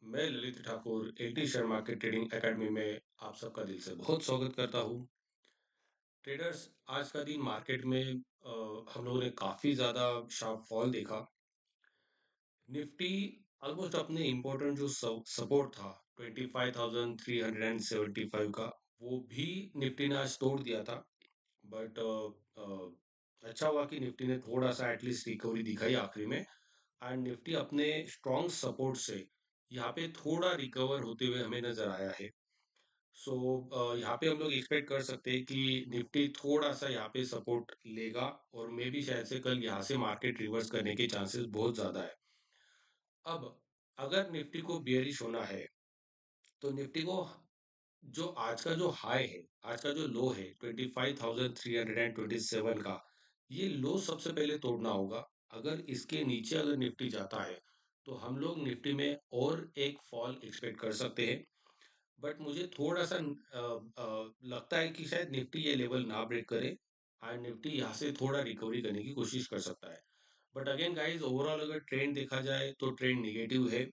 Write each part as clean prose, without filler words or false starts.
मैं Lalit Thakur LT share market trading academy में आप सबका दिल से बहुत स्वागत करता हूँ। ट्रेडर्स, आज का दिन मार्केट में हम लोगों ने काफी ज्यादा शार्प फॉल देखा। निफ्टी ऑलमोस्ट अपने इम्पोर्टेंट जो सपोर्ट था 25,375 का, वो भी निफ्टी ने आज तोड़ दिया था। बट अच्छा हुआ कि निफ्टी ने थोड़ा सा एटलीस्ट रिकवरी दिखाई आखिरी में। एंड निफ्टी अपने स्ट्रॉन्ग सपोर्ट से यहाँ पे थोड़ा रिकवर होते हुए हमें नजर आया है। सो यहाँ पे हम लोग एक्सपेक्ट कर सकते हैं कि निफ्टी थोड़ा सा यहाँ पे सपोर्ट लेगा और मे भी शायद से कल यहाँ से मार्केट रिवर्स करने के चांसेस बहुत ज्यादा है। अब अगर निफ्टी को बेयरिश होना है तो निफ्टी को जो आज का जो हाई है, आज का जो लो है 25,327 का, ये लो सबसे पहले तोड़ना होगा। अगर इसके नीचे अगर निफ्टी जाता है तो हम लोग निफ्टी में और एक फॉल एक्सपेक्ट कर सकते हैं। बट मुझे थोड़ा सा लगता है कि शायद निफ्टी ये लेवल ना ब्रेक करे और निफ्टी यहाँ से थोड़ा रिकवरी करने की कोशिश कर सकता है। बट अगेन गाइस, ओवरऑल अगर ट्रेंड देखा जाए तो ट्रेंड निगेटिव है।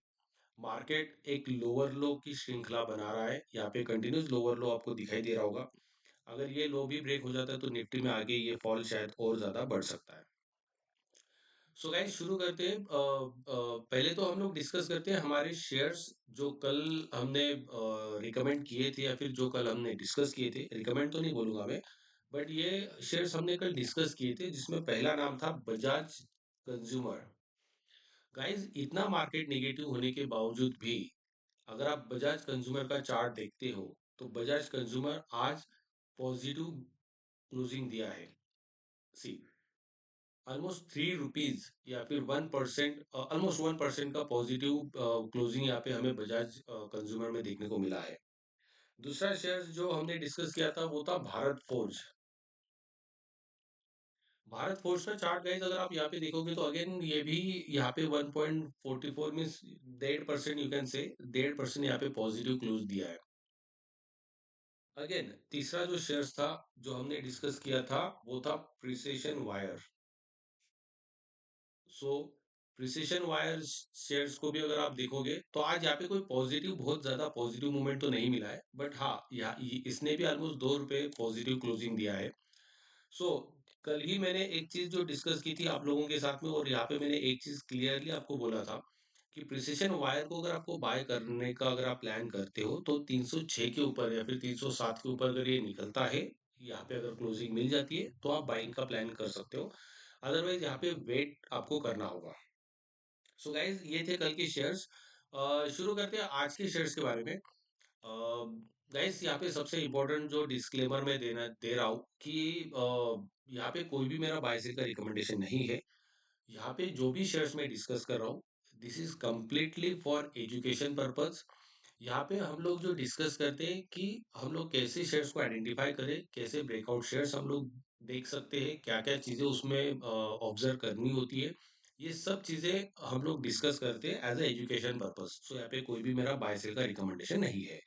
मार्केट एक लोअर लो की श्रृंखला बना रहा है, यहाँ पे कंटिन्यूस लोअर लो आपको दिखाई दे रहा होगा। अगर ये लो भी ब्रेक हो जाता है तो निफ्टी में आगे ये फॉल शायद और ज्यादा बढ़ सकता है। सो गाइस, शुरू करते हैं। पहले तो हम लोग डिस्कस करते हैं हमारे शेयर्स जो कल हमने रिकमेंड किए थे, या फिर जो कल हमने डिस्कस किए थे। रिकमेंड तो नहीं बोलूंगा मैं, बट ये शेयर्स हमने कल डिस्कस किए थे, जिसमें पहला नाम था बजाज कंज्यूमर। गाइस, इतना मार्केट नेगेटिव होने के बावजूद भी अगर आप बजाज कंज्यूमर का चार्ट देखते हो तो बजाज कंज्यूमर आज पॉजिटिव क्लोजिंग दिया है। सी, ऑलमोस्ट ₹3 या फिर 1%, ऑलमोस्ट 1% का पॉजिटिव क्लोजिंग यहाँ पे हमें बजाज कंज्यूमर में देखने को मिला है। दूसरा शेयर जो हमने डिस्कस किया था वो था भारत फोर्ज। भारत फोर्ज का चार्ट गाइस अगर आप यहाँ पे देखोगे तो अगेन ये भी यहाँ पे 1.44 मीन्स 1.5% यू कैन से 1.5% यहाँ पे पॉजिटिव क्लोज दिया है। अगेन तीसरा जो शेयर्स था जो हमने डिस्कस किया था वो था प्रिसिशन वायर। सो प्रिसिशन वायर शेयर्स को भी अगर आप देखोगे तो आज यहाँ पे कोई पॉजिटिव, बहुत ज्यादा पॉजिटिव मूवमेंट तो नहीं मिला है, बट हाँ इसने भी ऑलमोस्ट ₹2 पॉजिटिव क्लोजिंग दिया है। सो कल ही मैंने एक चीज जो डिस्कस की थी आप लोगों के साथ में, और यहाँ पे मैंने एक चीज क्लियरली आपको बोला था कि प्रिसिशन वायर को अगर आपको बाय करने का अगर आप प्लान करते हो तो 306 के ऊपर या फिर 307 के ऊपर अगर ये निकलता है, यहाँ पे अगर क्लोजिंग मिल जाती है तो आप बाइंग का प्लान कर सकते हो। अदरवाइज यहाँ पे वेट आपको करना होगा। सो गाइज, ये थे कल के शेयर्स। शुरू करते हैं आज के शेयर्स के बारे में। गाइस, यहाँ पे सबसे इम्पोर्टेंट जो डिस्क्लेमर मैं देना दे रहा हूँ कि यहाँ पे कोई भी मेरा बाय सेल का रिकमेंडेशन नहीं है। यहाँ पे जो भी शेयर्स मैं डिस्कस कर रहा हूँ, this is completely for education purpose. यहाँ पे हम लोग जो डिस्कस करते हैं कि हम लोग कैसे शेयर्स को आइडेंटिफाई करें, कैसे ब्रेकआउट शेयर्स हम लोग देख सकते हैं, क्या क्या चीजें उसमें ऑब्जर्व करनी होती है, ये सब चीजें हम लोग डिस्कस करते हैं एज ए एजुकेशन पर्पस। सो यहाँ पे कोई भी मेरा बाय सेल का रिकमेंडेशन नहीं है।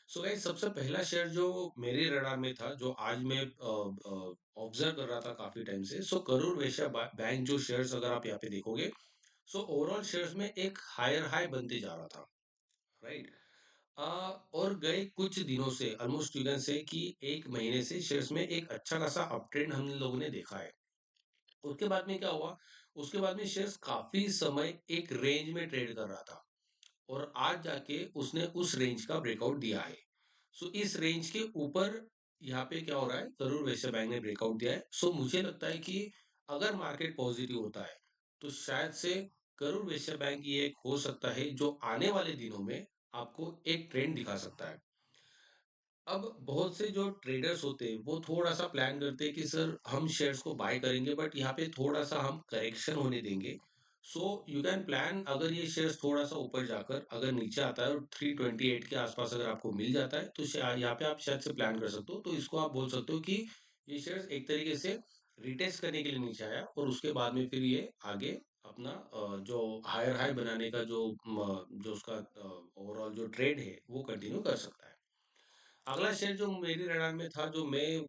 सो गाइस, सबसे पहला शेयर जो मेरे रडार में था, जो आज मैं ऑब्जर्व कर रहा था काफी टाइम से, सो करूर वैश्य बैंक जो शेयर्स अगर आप यहाँ पे देखोगे, सो ओवरऑल शेयर्स में एक हायर हाई बनते जा रहा था, राइट। और गए कुछ दिनों से, ऑलमोस्ट यू कैन से कि एक महीने से शेयर्स में एक अच्छा खासा अप ट्रेंड हम लोगों ने देखा है। उसके बाद में क्या हुआ, उसके बाद में शेयर्स काफी समय एक रेंज में ट्रेड कर रहा था और आज जाके उसने उस रेंज का ब्रेकआउट दिया है। सो इस रेंज के ऊपर यहाँ पे क्या हो रहा है, करूर वैश्य बैंक ने ब्रेकआउट दिया है। सो मुझे लगता है कि अगर मार्केट पॉजिटिव होता है तो शायद से करूर वैश्य बैंक ये एक हो सकता है जो आने वाले दिनों में आपको एक ट्रेंड दिखा सकता है। अब बहुत से जो ट्रेडर्स होते हैं वो थोड़ा सा प्लान करते हैं कि सर हम शेयर्स को बाय करेंगे बट यहाँ पे थोड़ा सा हम करेक्शन होने देंगे। सो यू कैन प्लान, अगर ये शेयर्स थोड़ा सा ऊपर जाकर अगर नीचे आता है और 328 के आसपास अगर आपको मिल जाता है तो यहाँ पे आप शायद से प्लान कर सकते हो। तो इसको आप बोल सकते हो कि ये शेयर्स एक तरीके से रिटेस्ट करने के लिए नीचे आया और उसके बाद में फिर ये आगे अपना जो हायर हाई बनाने का जो उसका ओवरऑल जो ट्रेड है वो कंटिन्यू कर सकता है। अगला शेयर जो मेरी रडार में था, जो मैं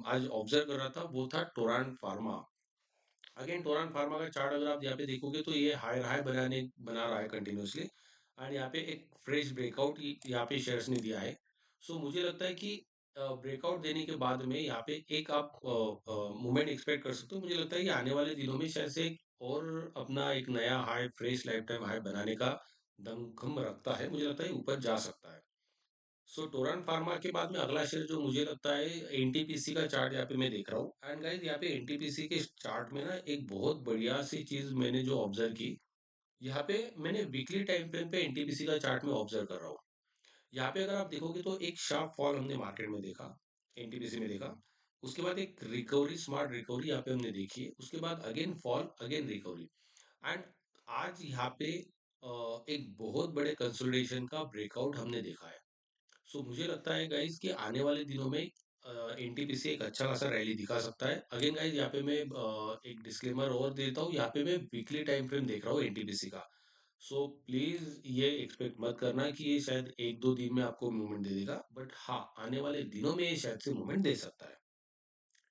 आज ऑब्जर्व कर रहा था, वो था टोरान फार्मा। अगेन टोरान फार्मा का चार्ट अगर आप यहाँ पे देखोगे तो ये हायर हाई बना रहा है कंटिन्यूअसली। एंड यहाँ पे एक फ्रेश ब्रेकआउट यहाँ पे शेयर्स ने दिया है। सो मुझे लगता है कि ब्रेकआउट देने के बाद में यहाँ पे एक आप मूवमेंट एक्सपेक्ट कर सकते हो। मुझे लगता है कि आने वाले दिनों में शायद से और अपना एक नया high, fresh life time high बनाने का दमखम रखता है। मुझे लगता है ऊपर जा सकता है। सो टोरंट फार्मा के बाद में अगला शेयर जो मुझे लगता है, एनटीपीसी का चार्ट यहाँ पे मैं देख रहा हूँ। एंड गाइस यहाँ पे एनटीपीसी के चार्ट में ना एक बहुत बढ़िया सी चीज मैंने जो ऑब्जर्व की, यहाँ पे मैंने वीकली टाइम फ्रेम पे एनटीपीसी का चार्ट में ऑब्जर्व कर रहा हूँ। यहाँ पे अगर आप देखोगे तो एक शार्प फॉल हमने मार्केट में देखा, एनटीपीसी में देखा। उसके बाद एक रिकवरी, स्मार्ट रिकवरी यहाँ पे हमने देखी है। उसके बाद again fall, again recovery. And आज यहाँ पे एक बहुत बड़े कंसोलिडेशन का ब्रेकआउट हमने देखा है। सो मुझे लगता है गाइज कि आने वाले दिनों में एनटीपीसी एक अच्छा खासा रैली दिखा सकता है। अगेन गाइज यहाँ पे मैं एक डिस्क्लेमर और देता हूँ, यहाँ पे मैं वीकली टाइम फ्रेम देख रहा हूँ एनटीपीसी का। सो प्लीज ये एक्सपेक्ट मत करना कि ये शायद एक दो दिन में आपको मूवमेंट दे देगा, बट हाँ, आने वाले दिनों में ये शायद से मूवमेंट दे सकता है।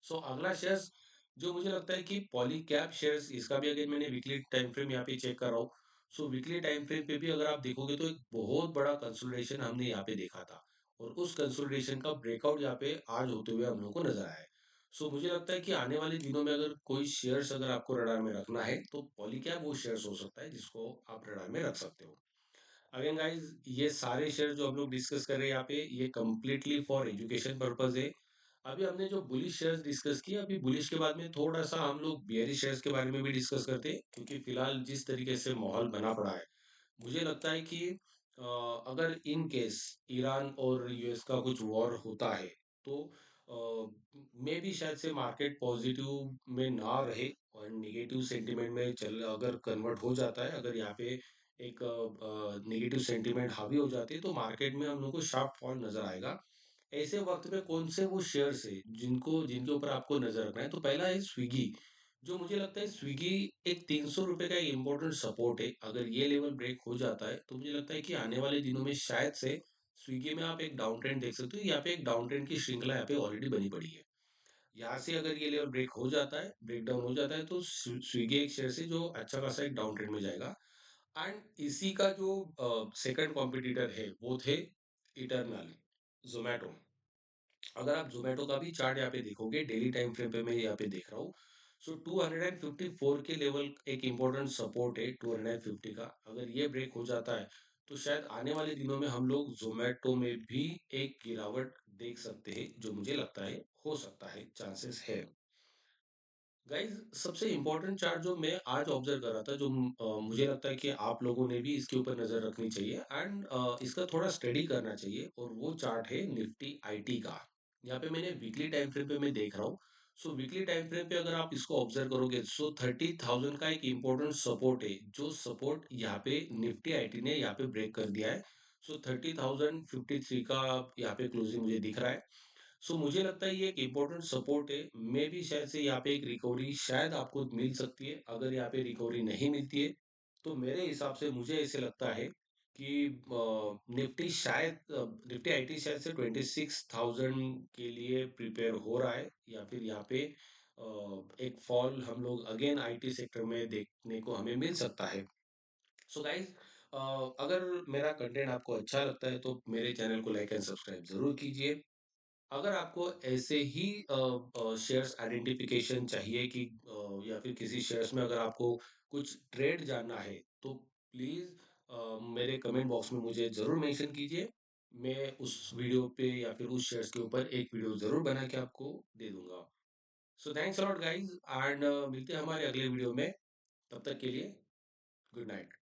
सो अगला शेयर्स जो मुझे लगता है कि पॉलीकैब शेयर्स, इसका भी अगेन मैंने वीकली टाइम फ्रेम यहाँ पे चेक कर रहा हूँ। सो वीकली टाइम फ्रेम पे भी अगर आप देखोगे तो एक बहुत बड़ा कंसोलिडेशन हमने यहाँ पे देखा था, और उस कंसोलिडेशन का ब्रेकआउट यहाँ पे आज होते हुए हम लोग को नजर आया है। सो मुझे लगता है कि आने वाले दिनों में अगर कोई शेयर्स अगर आपको रडार में रखना है तो पॉलीकैब वो शेयर्स हो सकता है जिसको आप रडार में रख सकते हो। अगेन गाइस, ये सारे शेयर जो हम लोग डिस्कस कर रहे हैं यहाँ पे, ये कम्प्लीटली फॉर एजुकेशन पर्पज है। अभी हमने जो बुलिश शेयर्स डिस्कस किए, अभी बुलिश के बाद में थोड़ा सा हम लोग बियरिश शेयर्स के बारे में भी डिस्कस करते हैं, क्योंकि फिलहाल जिस तरीके से माहौल बना पड़ा है, मुझे लगता है कि अगर इन केस ईरान और यूएस का कुछ वॉर होता है तो मे भी शायद से मार्केट पॉजिटिव में ना रहे और निगेटिव सेंटीमेंट में चल अगर कन्वर्ट हो जाता है, अगर यहाँ पे एक नेगेटिव सेंटीमेंट हावी हो जाती है तो मार्केट में हम लोग को शार्प फॉल नजर आएगा। ऐसे वक्त में कौन से वो शेयर्स है जिनको जिनके ऊपर आपको नजर रखना है, तो पहला है स्विगी। जो मुझे लगता है स्विगी एक 300 रुपए का एक इंपॉर्टेंट सपोर्ट है। अगर ये लेवल ब्रेक हो जाता है तो मुझे लगता है कि आने वाले दिनों में शायद से स्विगी में आप एक डाउन ट्रेंड देख सकते हो। यहाँ पे एक डाउन ट्रेंड की श्रृंखला यहाँ पे ऑलरेडी बनी पड़ी है। यहाँ से अगर ये लेवल ब्रेक हो जाता है, ब्रेक डाउन हो जाता है, तो स्विगी एक शेयर से जो अच्छा खासा एक डाउन ट्रेंड में जाएगा। एंड इसी का जो सेकंड कॉम्पिटिटर है वो थे इटरनल, जोमेटो। अगर आप जोमेटो का भी चार्ट यहाँ पे देखोगे, डेली टाइम फ्रेम पे मैं यहाँ पे देख रहा हूँ। सो 254 के लेवल एक इंपॉर्टेंट सपोर्ट है 250 का। अगर ये ब्रेक हो जाता है तो शायद आने वाले दिनों में हम लोग जोमेटो में भी एक गिरावट देख सकते हैं, जो मुझे लगता है हो सकता है, चांसेस है। गाइज, सबसे इम्पोर्टेंट चार्ट जो मैं आज ऑब्जर्व कर रहा था, जो मुझे लगता है कि आप लोगों ने भी इसके ऊपर नजर रखनी चाहिए एंड इसका थोड़ा स्टडी करना चाहिए, और वो चार्ट है निफ्टी आईटी का। यहाँ पे मैंने वीकली टाइम फ्रेम पे मैं देख रहा हूँ। सो वीकली टाइम फ्रेम पे अगर आप इसको ऑब्जर्व करोगे, सो 30,000 का एक इम्पोर्टेंट सपोर्ट है, जो सपोर्ट यहाँ पे निफ्टी आईटी ने यहाँ पे ब्रेक कर दिया है। सो 30,053 का यहाँ पे क्लोजिंग मुझे दिख रहा है। सो मुझे लगता है ये एक इम्पोर्टेंट सपोर्ट है। मे भी शायद से यहाँ पे एक रिकवरी शायद आपको मिल सकती है। अगर यहाँ पे रिकवरी नहीं मिलती है तो मेरे हिसाब से मुझे ऐसे लगता है कि निफ्टी शायद निफ्टी आईटी शायद से 26,000 के लिए प्रिपेयर हो रहा है, या फिर यहाँ पे एक फॉल हम लोग अगेन आईटी सेक्टर में देखने को हमें मिल सकता है। सो गाइज, अगर मेरा कंटेंट आपको अच्छा लगता है तो मेरे चैनल को लाइक एंड सब्सक्राइब जरूर कीजिए। अगर आपको ऐसे ही शेयर्स आइडेंटिफिकेशन चाहिए कि या फिर किसी शेयर्स में अगर आपको कुछ ट्रेड जानना है तो प्लीज मेरे कमेंट बॉक्स में मुझे जरूर मेंशन कीजिए। मैं उस वीडियो पे या फिर उस शेयर्स के ऊपर एक वीडियो जरूर बना के आपको दे दूंगा। So thanks a lot guys, and मिलते हैं हमारे अगले वीडियो में। तब तक के लिए गुड नाइट।